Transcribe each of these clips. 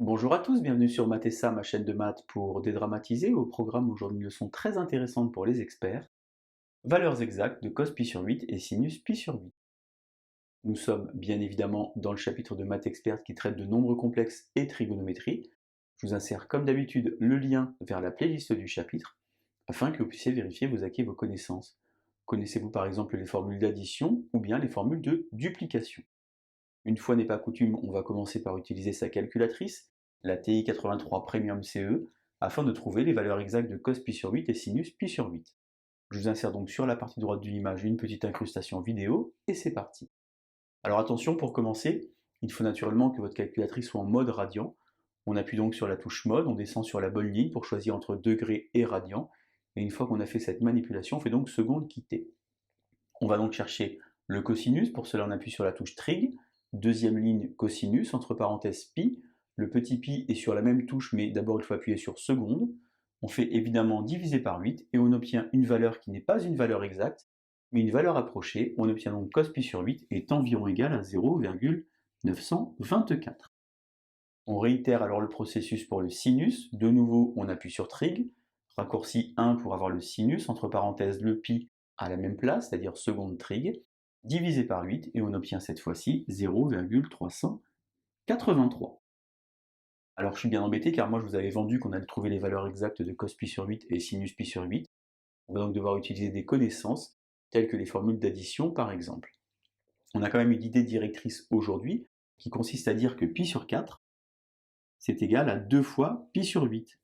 Bonjour à tous, bienvenue sur Mathessa, ma chaîne de maths pour dédramatiser. Au programme aujourd'hui une leçon très intéressante pour les experts. Valeurs exactes de cos pi sur 8 et sinus pi sur 8. Nous sommes bien évidemment dans le chapitre de maths experte qui traite de nombres complexes et trigonométrie. Je vous insère comme d'habitude le lien vers la playlist du chapitre afin que vous puissiez vérifier vos acquis et vos connaissances. Connaissez-vous par exemple les formules d'addition ou bien les formules de duplication? Une fois n'est pas coutume, on va commencer par utiliser sa calculatrice, la TI 83 Premium CE, afin de trouver les valeurs exactes de cos pi sur 8 et sinus pi sur 8. Je vous insère donc sur la partie droite de l'image une petite incrustation vidéo, et c'est parti. Alors attention, pour commencer, il faut naturellement que votre calculatrice soit en mode radian. On appuie donc sur la touche mode, on descend sur la bonne ligne pour choisir entre degrés et radian, et une fois qu'on a fait cette manipulation, on fait donc seconde quittée. On va donc chercher le cosinus, pour cela on appuie sur la touche trig, deuxième ligne cosinus, entre parenthèses pi, le petit pi est sur la même touche mais d'abord il faut appuyer sur seconde, on fait évidemment diviser par 8 et on obtient une valeur qui n'est pas une valeur exacte, mais une valeur approchée, on obtient donc cos pi sur 8 est environ égal à 0,924. On réitère alors le processus pour le sinus, de nouveau on appuie sur trig, raccourci 1 pour avoir le sinus, entre parenthèses le pi à la même place, c'est-à-dire seconde trig, divisé par 8, et on obtient cette fois-ci 0,383. Alors je suis bien embêté car moi je vous avais vendu qu'on allait trouver les valeurs exactes de cos pi sur 8 et sinus pi sur 8. On va donc devoir utiliser des connaissances, telles que les formules d'addition par exemple. On a quand même une idée directrice aujourd'hui, qui consiste à dire que pi sur 4, c'est égal à 2 fois pi sur 8.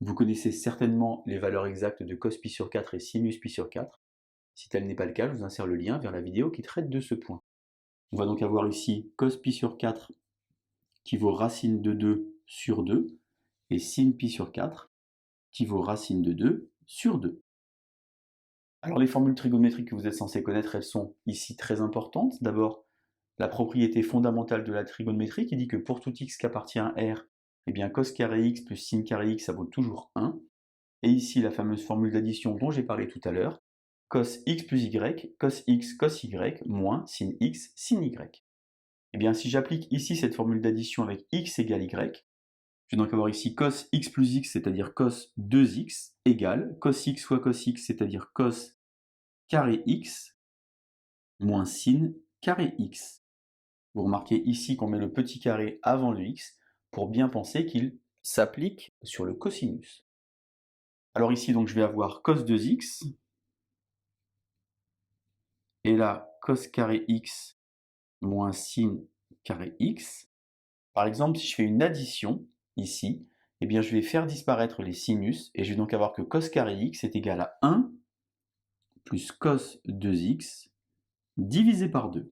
Vous connaissez certainement les valeurs exactes de cos pi sur 4 et sinus pi sur 4. Si tel n'est pas le cas, je vous insère le lien vers la vidéo qui traite de ce point. On va donc avoir ici cos pi sur 4 qui vaut racine de 2 sur 2 et sin pi sur 4 qui vaut racine de 2 sur 2. Alors les formules trigonométriques que vous êtes censés connaître, elles sont ici très importantes. D'abord, la propriété fondamentale de la trigonométrie qui dit que pour tout x qui appartient à R, eh bien cos carré x plus sin carré x, ça vaut toujours 1. Et ici, la fameuse formule d'addition dont j'ai parlé tout à l'heure, cos x plus y, cos x cos y, moins sin x sin y. Eh bien, si j'applique ici cette formule d'addition avec x égale y, je vais donc avoir ici cos x plus x, c'est-à-dire cos 2x, égale cos x fois cos x, c'est-à-dire cos carré x, moins sin carré x. Vous remarquez ici qu'on met le petit carré avant le x pour bien penser qu'il s'applique sur le cosinus. Alors ici, donc, je vais avoir cos 2x, et là, cos carré x moins sin carré x. Par exemple, si je fais une addition, ici, eh bien, je vais faire disparaître les sinus, et je vais donc avoir que cos carré x est égal à 1 plus cos 2x divisé par 2.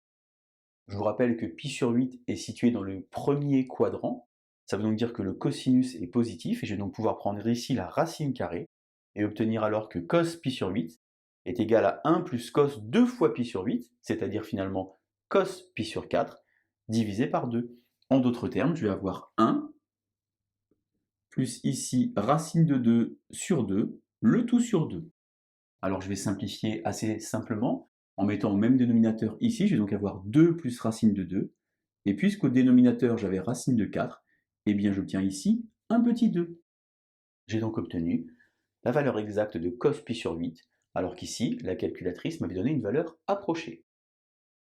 Je vous rappelle que pi sur 8 est situé dans le premier quadrant, ça veut donc dire que le cosinus est positif, et je vais donc pouvoir prendre ici la racine carrée, et obtenir alors que cos pi sur 8 est égal à 1 plus cos 2 fois pi sur 8, c'est-à-dire finalement cos pi sur 4, divisé par 2. En d'autres termes, je vais avoir 1 plus ici racine de 2 sur 2, le tout sur 2. Alors je vais simplifier assez simplement, en mettant au même dénominateur ici, je vais donc avoir 2 plus racine de 2, et puisqu'au dénominateur j'avais racine de 4, eh bien j'obtiens ici un petit 2. J'ai donc obtenu la valeur exacte de cos pi sur 8, alors qu'ici, la calculatrice m'avait donné une valeur approchée.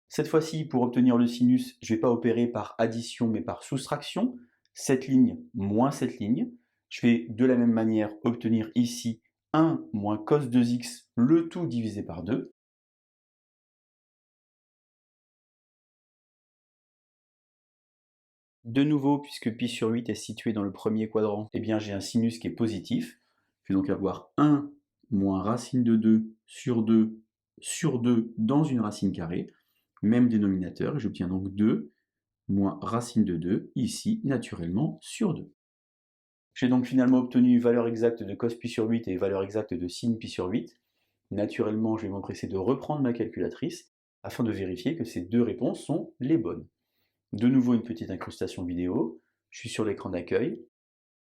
Cette fois-ci, pour obtenir le sinus, je ne vais pas opérer par addition mais par soustraction, cette ligne moins cette ligne. Je vais de la même manière obtenir ici 1 moins cos 2x, le tout divisé par 2. De nouveau, puisque pi sur 8 est situé dans le premier quadrant, eh bien j'ai un sinus qui est positif. Je vais donc avoir 1 moins racine de 2 sur 2 sur 2 dans une racine carrée, même dénominateur, et j'obtiens donc 2 moins racine de 2, ici, naturellement, sur 2. J'ai donc finalement obtenu valeur exacte de cos pi sur 8 et valeur exacte de sin pi sur 8. Naturellement, je vais m'empresser de reprendre ma calculatrice afin de vérifier que ces deux réponses sont les bonnes. De nouveau une petite incrustation vidéo, je suis sur l'écran d'accueil,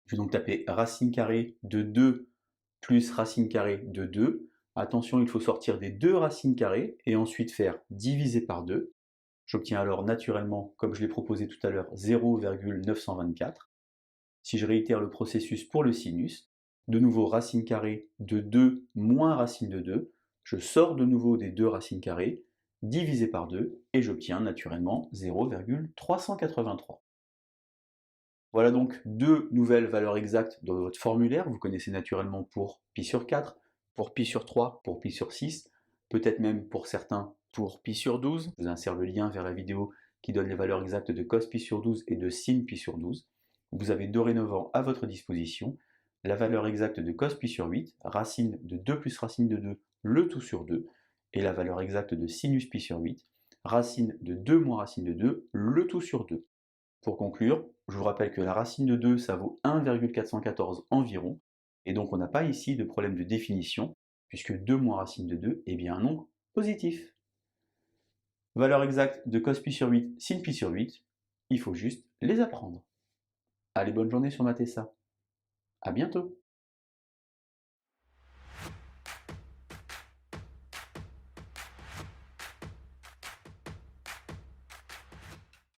je vais donc taper racine carrée de 2 plus racine carrée de 2. Attention, il faut sortir des deux racines carrées et ensuite faire diviser par 2. J'obtiens alors naturellement, comme je l'ai proposé tout à l'heure, 0,924. Si je réitère le processus pour le sinus, de nouveau racine carrée de 2 moins racine de 2, je sors de nouveau des deux racines carrées, divisé par 2, et j'obtiens naturellement 0,383. Voilà donc deux nouvelles valeurs exactes dans votre formulaire. Vous connaissez naturellement pour pi sur 4, pour pi sur 3, pour pi sur 6, peut-être même pour certains pour pi sur 12. Je vous insère le lien vers la vidéo qui donne les valeurs exactes de cos pi sur 12 et de sin pi sur 12. Vous avez dorénavant à votre disposition la valeur exacte de cos pi sur 8, racine de 2 plus racine de 2, le tout sur 2, et la valeur exacte de sinus pi sur 8, racine de 2 moins racine de 2, le tout sur 2. Pour conclure, je vous rappelle que la racine de 2, ça vaut 1,414 environ, et donc on n'a pas ici de problème de définition, puisque 2 moins racine de 2 est bien un nombre positif. Valeur exacte de cos pi sur 8, sin pi sur 8, il faut juste les apprendre. Allez, bonne journée sur Matessa. À bientôt.